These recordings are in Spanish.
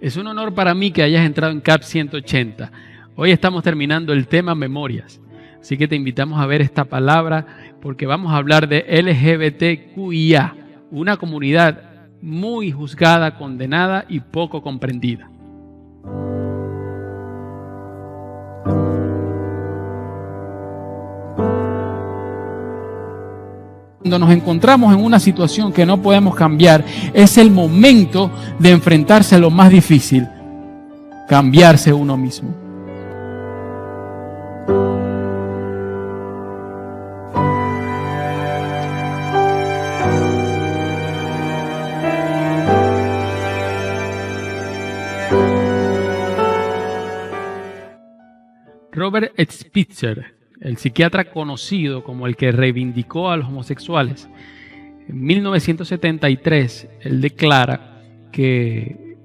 Es un honor para mí que hayas entrado en CAP 180. Hoy estamos terminando el tema memorias. Así que te invitamos a ver esta palabra porque vamos a hablar de LGBTQIA, una comunidad muy juzgada, condenada y poco comprendida. Cuando nos encontramos en una situación que no podemos cambiar, es el momento de enfrentarse a lo más difícil, cambiarse uno mismo. Robert Spitzer, el psiquiatra conocido como el que reivindicó a los homosexuales, en 1973 él declara que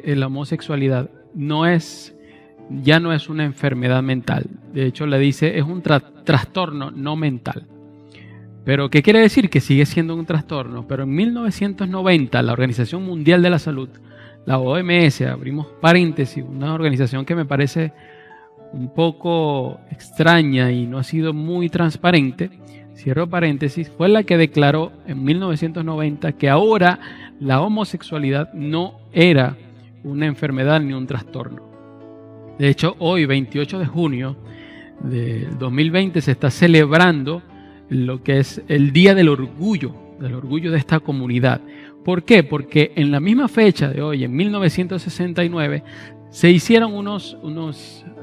la homosexualidad ya no es una enfermedad mental. De hecho, le dice es un trastorno no mental. Pero ¿qué quiere decir? Que sigue siendo un trastorno. Pero en 1990 la Organización Mundial de la Salud, la OMS, abrimos paréntesis, una organización que me parece un poco extraña y no ha sido muy transparente, cierro paréntesis, fue la que declaró en 1990 que ahora la homosexualidad no era una enfermedad ni un trastorno. De hecho, hoy, 28 de junio del 2020, se está celebrando lo que es el Día del Orgullo de esta comunidad. ¿Por qué? Porque en la misma fecha de hoy, en 1969, se hicieron unas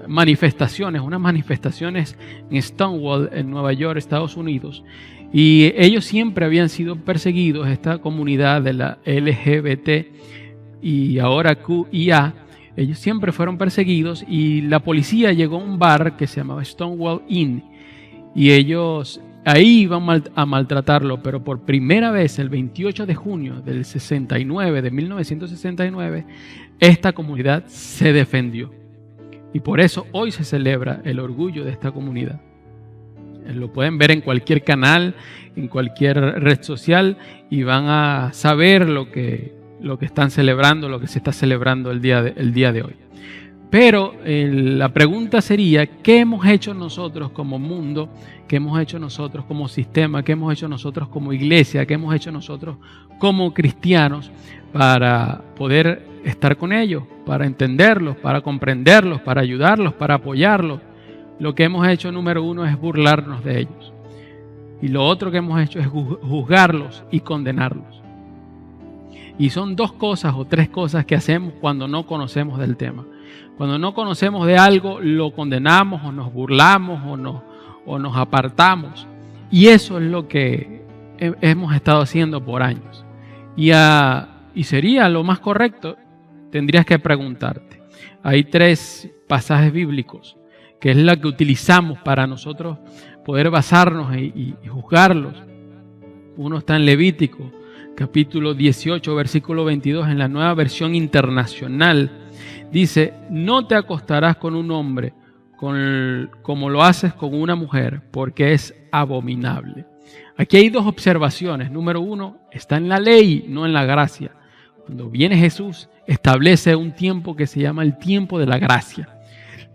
manifestaciones en Stonewall, en Nueva York, Estados Unidos, y ellos siempre habían sido perseguidos, esta comunidad de la LGBT y ahora QIA, ellos siempre fueron perseguidos y la policía llegó a un bar que se llamaba Stonewall Inn y ellos ahí iban a maltratarlo, pero por primera vez el 28 de junio del 1969, esta comunidad se defendió. Y por eso hoy se celebra el orgullo de esta comunidad. Lo pueden ver en cualquier canal, en cualquier red social y van a saber lo que están celebrando, lo que se está celebrando el día de hoy. Pero la pregunta sería, ¿qué hemos hecho nosotros como mundo? ¿Qué hemos hecho nosotros como sistema? ¿Qué hemos hecho nosotros como iglesia? ¿Qué hemos hecho nosotros como cristianos para poder estar con ellos, para entenderlos, para comprenderlos, para ayudarlos, para apoyarlos? Lo que hemos hecho, número uno, es burlarnos de ellos. Y lo otro que hemos hecho es juzgarlos y condenarlos. Y son dos cosas o tres cosas que hacemos cuando no conocemos del tema. Cuando no conocemos de algo, lo condenamos o nos burlamos o nos apartamos. Y eso es lo que hemos estado haciendo por años. Y sería lo más correcto, tendrías que preguntarte. Hay tres pasajes bíblicos, que es la que utilizamos para nosotros poder basarnos y juzgarlos. Uno está en Levítico, capítulo 18, versículo 22, en la Nueva Versión Internacional. Dice, no te acostarás con un hombre como lo haces con una mujer, porque es abominable. Aquí hay dos observaciones. Número uno, está en la ley, no en la gracia. Cuando viene Jesús, establece un tiempo que se llama el tiempo de la gracia.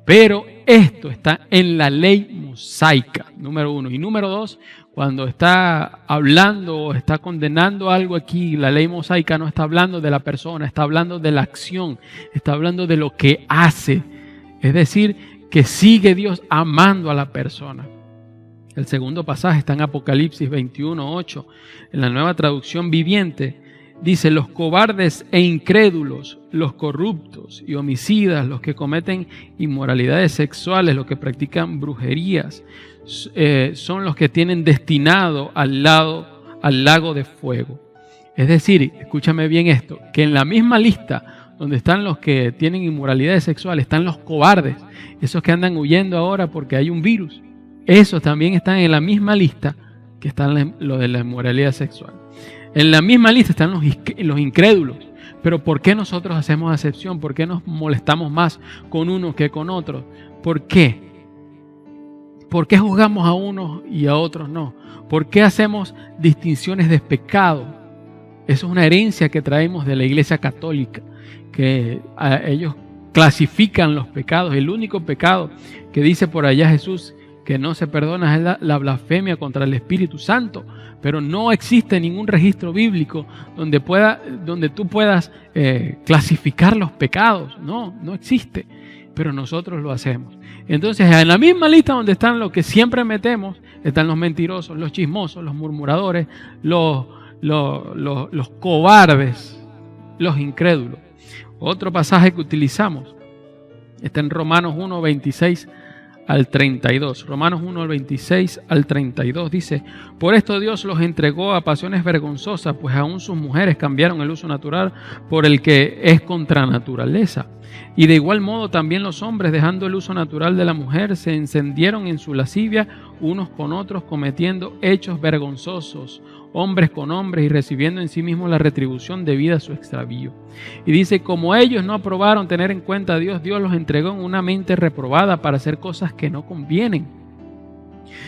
Pero esto está en la ley mosaica, número uno. Y número dos, cuando está hablando o está condenando algo aquí, la ley mosaica no está hablando de la persona, está hablando de la acción, está hablando de lo que hace. Es decir, que sigue Dios amando a la persona. El segundo pasaje está en Apocalipsis 21:8, en la Nueva Traducción Viviente. Dice, los cobardes e incrédulos, los corruptos y homicidas, los que cometen inmoralidades sexuales, los que practican brujerías, son los que tienen destinado al lago de fuego. Es decir, escúchame bien esto, que en la misma lista donde están los que tienen inmoralidades sexuales, están los cobardes, esos que andan huyendo ahora porque hay un virus. Esos también están en la misma lista que están los de la inmoralidad sexual. En la misma lista están los incrédulos. Pero ¿por qué nosotros hacemos acepción? ¿Por qué nos molestamos más con unos que con otros? ¿Por qué? ¿Por qué juzgamos a unos y a otros no? ¿Por qué hacemos distinciones de pecado? Eso es una herencia que traemos de la Iglesia Católica. que ellos clasifican los pecados. El único pecado que dice por allá Jesús que no se perdona es la blasfemia contra el Espíritu Santo, pero no existe ningún registro bíblico donde tú puedas clasificar los pecados. No existe, pero nosotros lo hacemos. Entonces, en la misma lista donde están los que siempre metemos, están los mentirosos, los chismosos, los murmuradores, los cobardes, los incrédulos. Otro pasaje que utilizamos está en Romanos 1, 26 al 32. Romanos 1, 26 al 32 dice: por esto Dios los entregó a pasiones vergonzosas, pues aún sus mujeres cambiaron el uso natural por el que es contra naturaleza. Y de igual modo también los hombres, dejando el uso natural de la mujer, se encendieron en su lascivia unos con otros, cometiendo hechos vergonzosos, hombres con hombres, y recibiendo en sí mismos la retribución debida a su extravío. Y dice: como ellos no aprobaron tener en cuenta a Dios, Dios los entregó en una mente reprobada para hacer cosas que no convienen,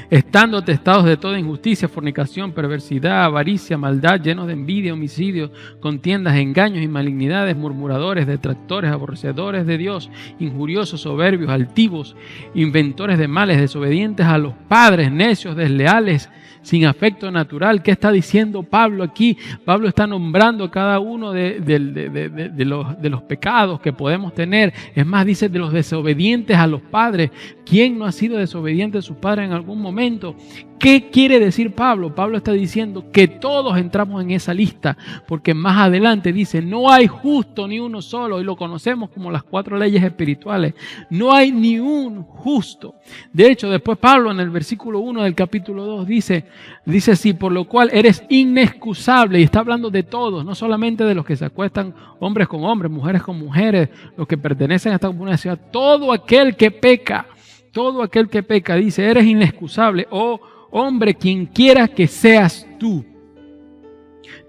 estando atestados de toda injusticia, fornicación, perversidad, avaricia, maldad, llenos de envidia, homicidios, contiendas, engaños y malignidades, murmuradores, detractores, aborrecedores de Dios, injuriosos, soberbios, altivos, inventores de males, desobedientes a los padres, necios, desleales, sin afecto natural. ¿Qué está diciendo Pablo aquí? Pablo está nombrando cada uno de los pecados que podemos tener. Es más, dice de los desobedientes a los padres. ¿Quién no ha sido desobediente a sus padres en algún momento? ¿Qué quiere decir Pablo? Pablo está diciendo que todos entramos en esa lista, porque más adelante dice: no hay justo ni uno solo, y lo conocemos como las 4 leyes espirituales. No hay ni un justo. De hecho, después Pablo en el versículo 1 del capítulo 2 dice así: por lo cual eres inexcusable. Y está hablando de todos, no solamente de los que se acuestan hombres con hombres, mujeres con mujeres, los que pertenecen a esta comunidad. Todo aquel que peca, dice: eres inexcusable, oh hombre, quien quiera que seas tú.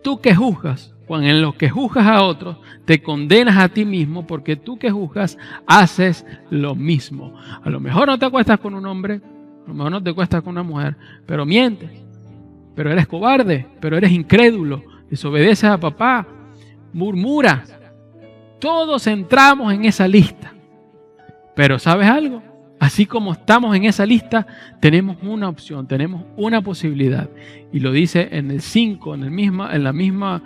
Tú que juzgas, cuando en lo que juzgas a otros, te condenas a ti mismo, porque tú que juzgas haces lo mismo. A lo mejor no te acuestas con un hombre, a lo mejor no te acuestas con una mujer, pero mientes, pero eres cobarde, pero eres incrédulo, desobedeces a papá, murmuras. Todos entramos en esa lista. Pero ¿sabes algo? Así como estamos en esa lista, tenemos una opción, tenemos una posibilidad. Y lo dice en el 5, en la misma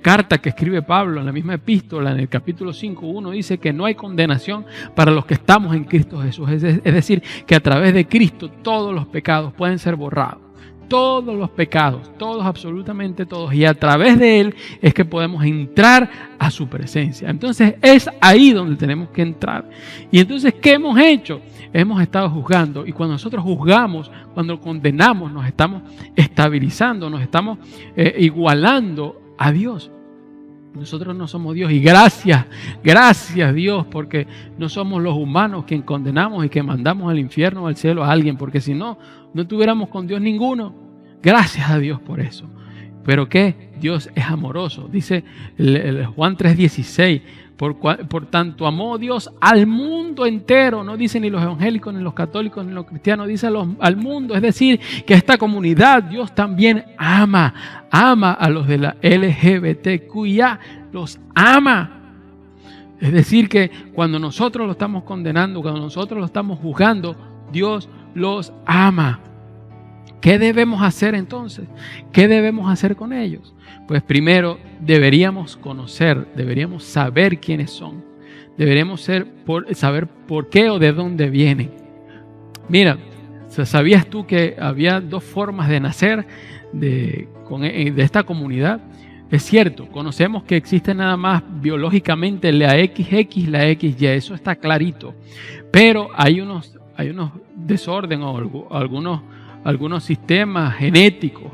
carta que escribe Pablo, en la misma epístola, en el capítulo 5, 1, dice que no hay condenación para los que estamos en Cristo Jesús. Es decir, que a través de Cristo todos los pecados pueden ser borrados. Todos los pecados, todos, absolutamente todos. Y a través de Él es que podemos entrar a su presencia. Entonces es ahí donde tenemos que entrar. Y entonces, ¿qué hemos hecho? Hemos estado juzgando. Y cuando nosotros juzgamos, cuando condenamos, nos estamos estabilizando, nos estamos igualando a Dios. Nosotros no somos Dios, y gracias Dios, porque no somos los humanos quien condenamos y que mandamos al infierno o al cielo a alguien, porque si no, no tuviéramos con Dios ninguno. Gracias a Dios por eso. ¿Pero qué? Dios es amoroso. Dice Juan 3:16, por tanto amó Dios al mundo entero. No dice ni los evangélicos, ni los católicos, ni los cristianos, dice al mundo. Es decir, que a esta comunidad Dios también ama a los de la LGBTQIA, los ama. Es decir, que cuando nosotros lo estamos condenando, cuando nosotros lo estamos juzgando, Dios los ama. ¿Qué debemos hacer entonces? ¿Qué debemos hacer con ellos? Pues primero deberíamos conocer, deberíamos saber quiénes son. Deberíamos saber por qué o de dónde vienen. Mira, ¿sabías tú que había 2 formas de nacer de esta comunidad? Es cierto, conocemos que existe nada más biológicamente la XX y la XY, eso está clarito. Pero hay unos desorden o algunos sistemas genéticos,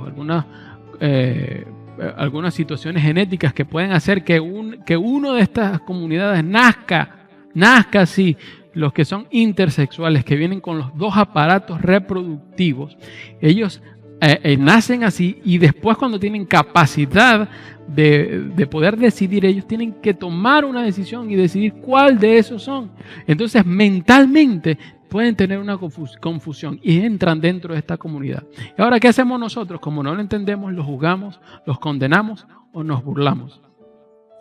algunas situaciones genéticas que pueden hacer que uno de estas comunidades nazca así. Los que son intersexuales, que vienen con los 2 aparatos reproductivos, ellos nacen así, y después, cuando tienen capacidad de poder decidir, ellos tienen que tomar una decisión y decidir cuál de esos son. Entonces, mentalmente pueden tener una confusión y entran dentro de esta comunidad. ¿Y ahora qué hacemos nosotros? Como no lo entendemos, los juzgamos, los condenamos o nos burlamos.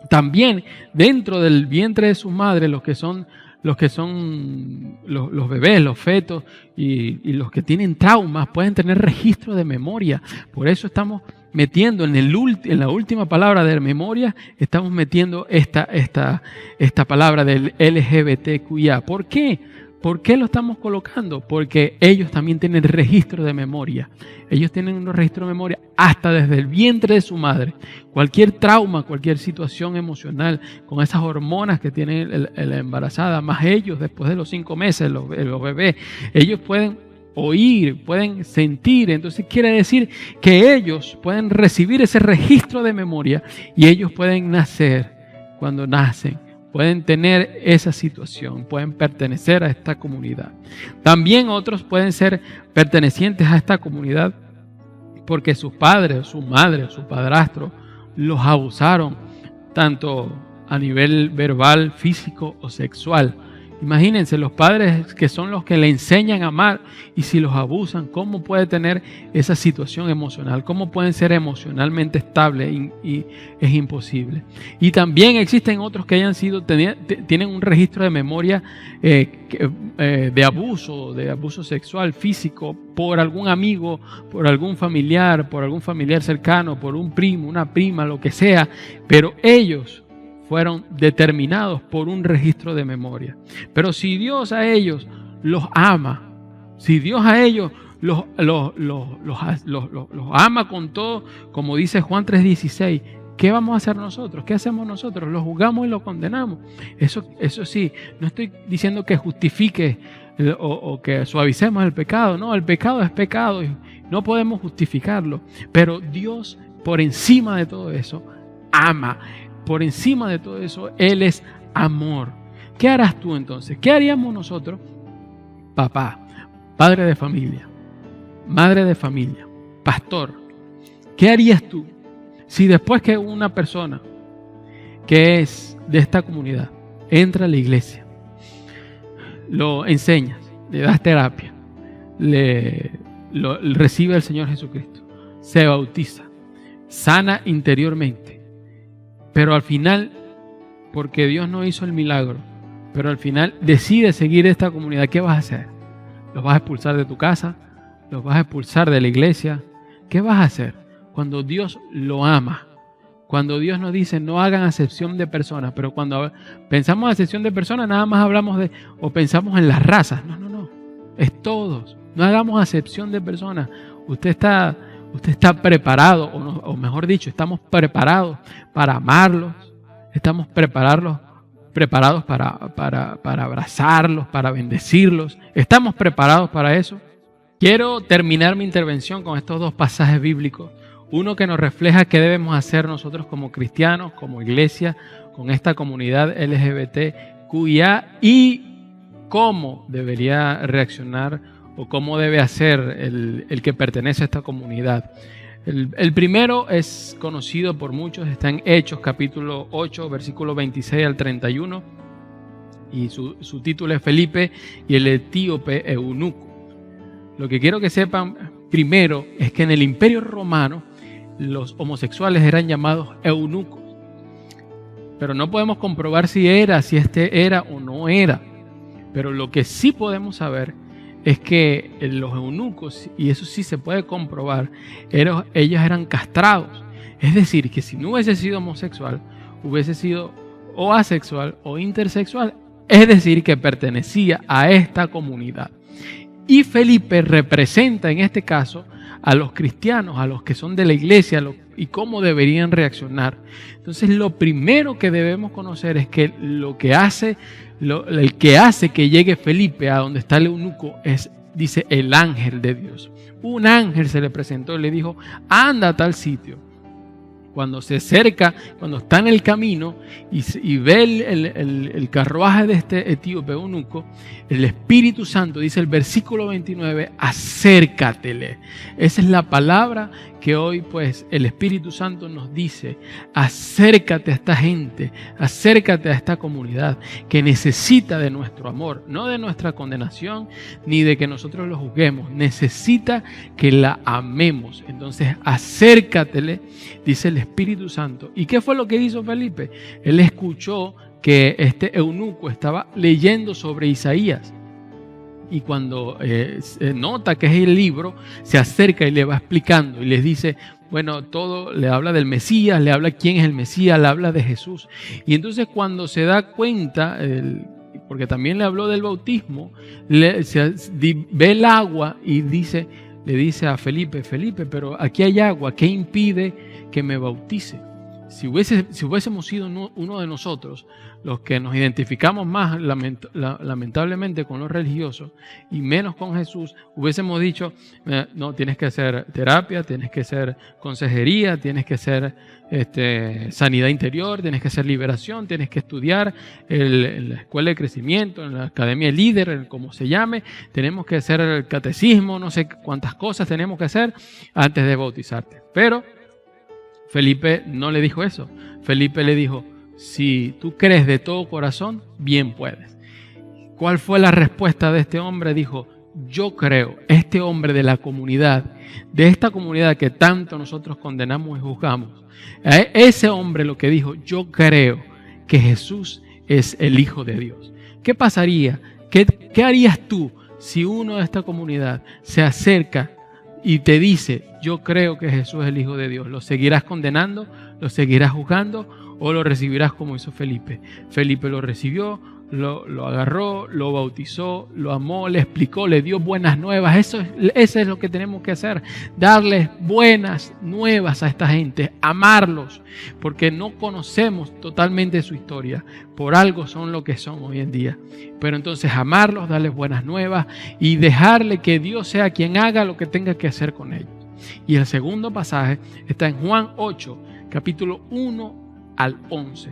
También dentro del vientre de su madre, los bebés, los fetos y los que tienen traumas pueden tener registro de memoria. Por eso estamos metiendo en la última palabra de memoria, estamos metiendo esta palabra del LGBTQIA. ¿Por qué? ¿Por qué lo estamos colocando? Porque ellos también tienen registro de memoria. Ellos tienen un registro de memoria hasta desde el vientre de su madre. Cualquier trauma, cualquier situación emocional, con esas hormonas que tiene la embarazada, más ellos después de los 5 meses, los bebés, ellos pueden oír, pueden sentir. Entonces quiere decir que ellos pueden recibir ese registro de memoria y ellos pueden nacer cuando nacen. Pueden tener esa situación, pueden pertenecer a esta comunidad. También otros pueden ser pertenecientes a esta comunidad porque sus padres, su madre, su padrastro los abusaron, tanto a nivel verbal, físico o sexual. Imagínense, los padres que son los que le enseñan a amar, y si los abusan, ¿cómo puede tener esa situación emocional? ¿Cómo pueden ser emocionalmente estables? Y es imposible. Y también existen otros que tienen un registro de memoria de abuso sexual, físico, por algún amigo, por algún familiar cercano, por un primo, una prima, lo que sea, pero ellos fueron determinados por un registro de memoria. Pero si Dios a ellos los ama, si Dios a ellos los ama con todo, como dice Juan 3:16, ¿qué vamos a hacer nosotros? ¿Qué hacemos nosotros? Los juzgamos y los condenamos. Eso sí, no estoy diciendo que justifique o que suavicemos el pecado. No, el pecado es pecado y no podemos justificarlo. Pero Dios, por encima de todo eso, ama. Por encima de todo eso, Él es amor. ¿Qué harás tú entonces? ¿Qué haríamos nosotros? Papá, padre de familia, madre de familia, pastor, ¿qué harías tú si después que una persona que es de esta comunidad entra a la iglesia, lo enseñas, le das terapia, recibe al Señor Jesucristo, se bautiza, sana interiormente, pero al final, porque Dios no hizo el milagro, pero al final decide seguir esta comunidad? ¿Qué vas a hacer? ¿Los vas a expulsar de tu casa? ¿Los vas a expulsar de la iglesia? ¿Qué vas a hacer? Cuando Dios lo ama, cuando Dios nos dice no hagan acepción de personas, pero cuando pensamos en acepción de personas nada más hablamos o pensamos en las razas. No, es todos. No hagamos acepción de personas. Usted está preparado, o mejor dicho, estamos preparados para amarlos, estamos preparados para abrazarlos, para bendecirlos. ¿Estamos preparados para eso? Quiero terminar mi intervención con estos dos pasajes bíblicos. Uno que nos refleja qué debemos hacer nosotros como cristianos, como iglesia, con esta comunidad LGBTQIA, y cómo debería reaccionar o cómo debe hacer el que pertenece a esta comunidad. El primero es conocido por muchos, está en Hechos capítulo 8, versículo 26 al 31, y su título es Felipe y el etíope eunuco. Lo que quiero que sepan primero es que en el Imperio Romano los homosexuales eran llamados eunucos, pero no podemos comprobar si este era o no era. Pero lo que sí podemos saber es que los eunucos, y eso sí se puede comprobar, ellos eran castrados. Es decir, que si no hubiese sido homosexual, hubiese sido o asexual o intersexual, es decir, que pertenecía a esta comunidad. Y Felipe representa en este caso a los cristianos, a los que son de la iglesia, y cómo deberían reaccionar. Entonces, lo primero que debemos conocer es que el que hace que llegue Felipe a donde está el eunuco dice el ángel de Dios. Un ángel se le presentó y le dijo: anda a tal sitio. Cuando se acerca, cuando está en el camino y ve el carruaje de este etíope eunuco, el Espíritu Santo, dice el versículo 29, acércatele. Esa es la palabra que hoy pues el Espíritu Santo nos dice: acércate a esta gente, acércate a esta comunidad que necesita de nuestro amor, no de nuestra condenación ni de que nosotros lo juzguemos, necesita que la amemos. Entonces acércatele, dice el Espíritu Santo. ¿Y qué fue lo que hizo Felipe? Él escuchó que este eunuco estaba leyendo sobre Isaías. Y cuando nota que es el libro, se acerca y le va explicando y les dice, bueno, todo le habla del Mesías, le habla quién es el Mesías, le habla de Jesús. Y entonces cuando se da cuenta, porque también le habló del bautismo, ve el agua y le dice a Felipe, pero aquí hay agua, ¿qué impide que me bautice? Si hubiésemos sido uno de nosotros, los que nos identificamos más lamentablemente con los religiosos y menos con Jesús, hubiésemos dicho, no, tienes que hacer terapia, tienes que hacer consejería, tienes que hacer sanidad interior, tienes que hacer liberación, tienes que estudiar en la escuela de crecimiento, en la academia de líder, como se llame, tenemos que hacer el catecismo, no sé cuántas cosas tenemos que hacer antes de bautizarte. Pero Felipe no le dijo eso. Felipe le dijo, si tú crees de todo corazón, bien puedes. ¿Cuál fue la respuesta de este hombre? Dijo, yo creo, este hombre de la comunidad, de esta comunidad que tanto nosotros condenamos y juzgamos, ese hombre lo que dijo, yo creo que Jesús es el Hijo de Dios. ¿Qué pasaría? ¿Qué harías tú si uno de esta comunidad se acerca y te dice, yo creo que Jesús es el Hijo de Dios? ¿Lo seguirás condenando? ¿Lo seguirás juzgando? ¿O lo recibirás como hizo Felipe? Felipe lo recibió, lo agarró, lo bautizó, lo amó, le explicó, le dio buenas nuevas. Eso es lo que tenemos que hacer, darles buenas nuevas a esta gente, amarlos, porque no conocemos totalmente su historia. Por algo son lo que son hoy en día. Pero entonces amarlos, darles buenas nuevas y dejarle que Dios sea quien haga lo que tenga que hacer con ellos. Y el segundo pasaje está en Juan 8, capítulo 1 al 11.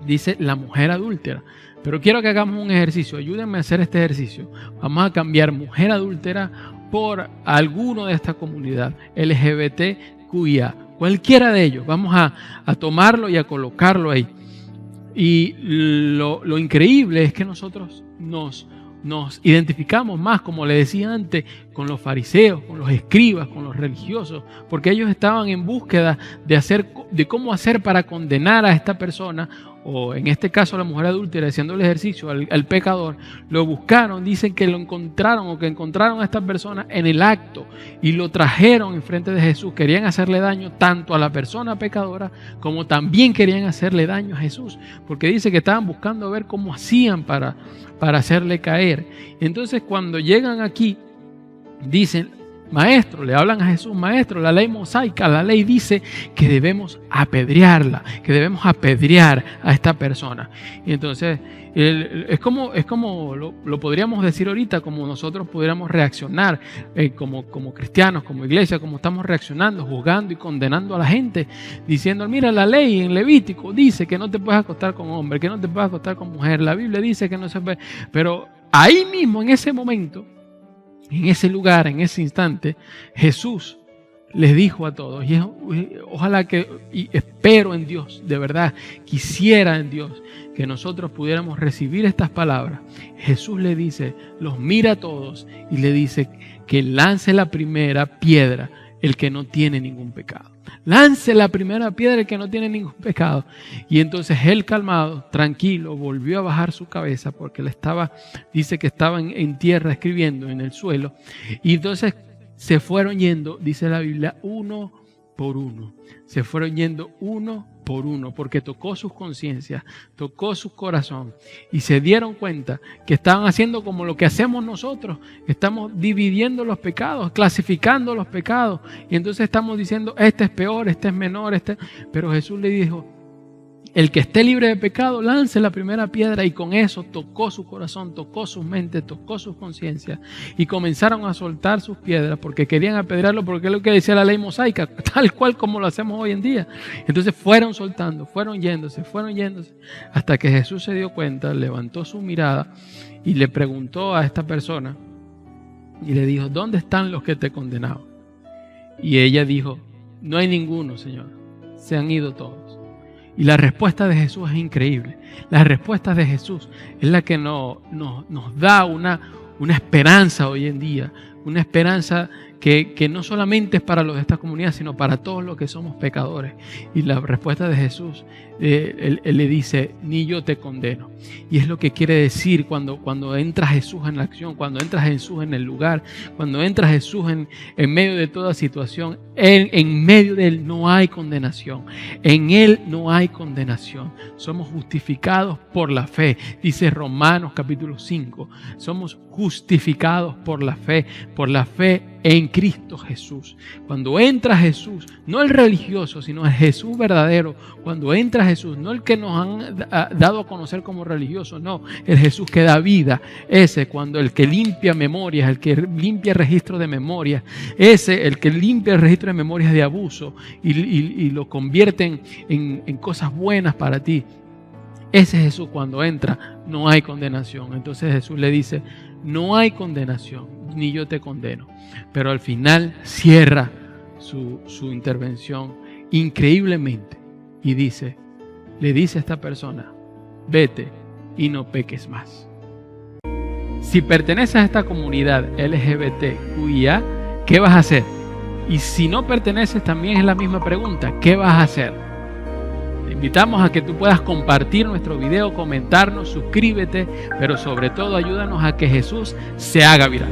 Dice la mujer adúltera. Pero quiero que hagamos un ejercicio. Ayúdenme a hacer este ejercicio. Vamos a cambiar mujer adúltera por alguno de esta comunidad LGBTQIA. Cualquiera de ellos. Vamos a tomarlo y a colocarlo ahí. Y lo increíble es que nosotros nos identificamos más, como le decía antes, con los fariseos, con los escribas, con los religiosos, porque ellos estaban en búsqueda de cómo hacer para condenar a esta persona, o en este caso a la mujer adúltera, haciendo el ejercicio al pecador. Lo buscaron, dicen que lo encontraron o que encontraron a esta persona en el acto y lo trajeron enfrente de Jesús. Querían hacerle daño tanto a la persona pecadora como también querían hacerle daño a Jesús, porque dice que estaban buscando ver cómo hacían para hacerle caer. Entonces cuando llegan aquí, dicen, maestro, le hablan a Jesús, maestro, la ley mosaica, la ley dice que debemos apedrearla, que debemos apedrear a esta persona. Y entonces es como lo podríamos decir ahorita, como nosotros pudiéramos reaccionar como cristianos, como iglesia, como estamos reaccionando, juzgando y condenando a la gente, diciendo, mira, la ley en Levítico dice que no te puedes acostar con hombre, que no te puedes acostar con mujer, la Biblia dice que no se puede. Pero ahí mismo, en ese momento, en ese lugar, en ese instante, Jesús les dijo a todos, y ojalá y espero en Dios, de verdad, quisiera en Dios que nosotros pudiéramos recibir estas palabras. Jesús le dice, los mira a todos y le dice que lance la primera piedra el que no tiene ningún pecado. Lance la primera piedra el que no tiene ningún pecado. Y entonces él, calmado, tranquilo, volvió a bajar su cabeza porque dice que estaba en tierra escribiendo en el suelo. Y entonces se fueron yendo, dice la Biblia, uno por uno. Se fueron yendo uno por uno porque tocó sus conciencias, tocó su corazón y se dieron cuenta que estaban haciendo como lo que hacemos nosotros. Estamos dividiendo los pecados, clasificando los pecados y entonces estamos diciendo este es peor, este es menor, pero Jesús le dijo, el que esté libre de pecado lance la primera piedra, y con eso tocó su corazón, tocó sus mentes, tocó sus conciencias y comenzaron a soltar sus piedras porque querían apedrearlo, porque es lo que decía la ley mosaica, tal cual como lo hacemos hoy en día. Entonces fueron soltando, fueron yéndose hasta que Jesús se dio cuenta, levantó su mirada y le preguntó a esta persona y le dijo, ¿dónde están los que te condenaban? Y ella dijo, no hay ninguno, Señor, se han ido todos. Y la respuesta de Jesús es increíble. La respuesta de Jesús es la que nos da una esperanza hoy en día, una esperanza que no solamente es para los de esta comunidad, sino para todos los que somos pecadores. Y la respuesta de Jesús, él le dice, ni yo te condeno. Y es lo que quiere decir cuando entra Jesús en la acción, cuando entra Jesús en el lugar, cuando entra Jesús en medio de toda situación. En medio de Él no hay condenación. En Él no hay condenación. Somos justificados por la fe. Dice Romanos capítulo 5. Somos justificados por la fe en Cristo Jesús. Cuando entra Jesús, no el religioso, sino el Jesús verdadero. Cuando entra Jesús, no el que nos han dado a conocer como religioso, no, el Jesús que da vida. Ese, cuando el que limpia memorias, el que limpia registros de memorias, ese, el que limpia el registro de memorias de abuso y lo convierte en cosas buenas para ti. Ese Jesús, cuando entra, no hay condenación. Entonces Jesús le dice, no hay condenación, ni yo te condeno. Pero al final cierra su intervención increíblemente y le dice a esta persona, vete y no peques más. Si perteneces a esta comunidad LGBTQIA, ¿qué vas a hacer? Y si no perteneces, también es la misma pregunta, ¿qué vas a hacer? Te invitamos a que tú puedas compartir nuestro video, comentarnos, suscríbete, pero sobre todo ayúdanos a que Jesús se haga viral.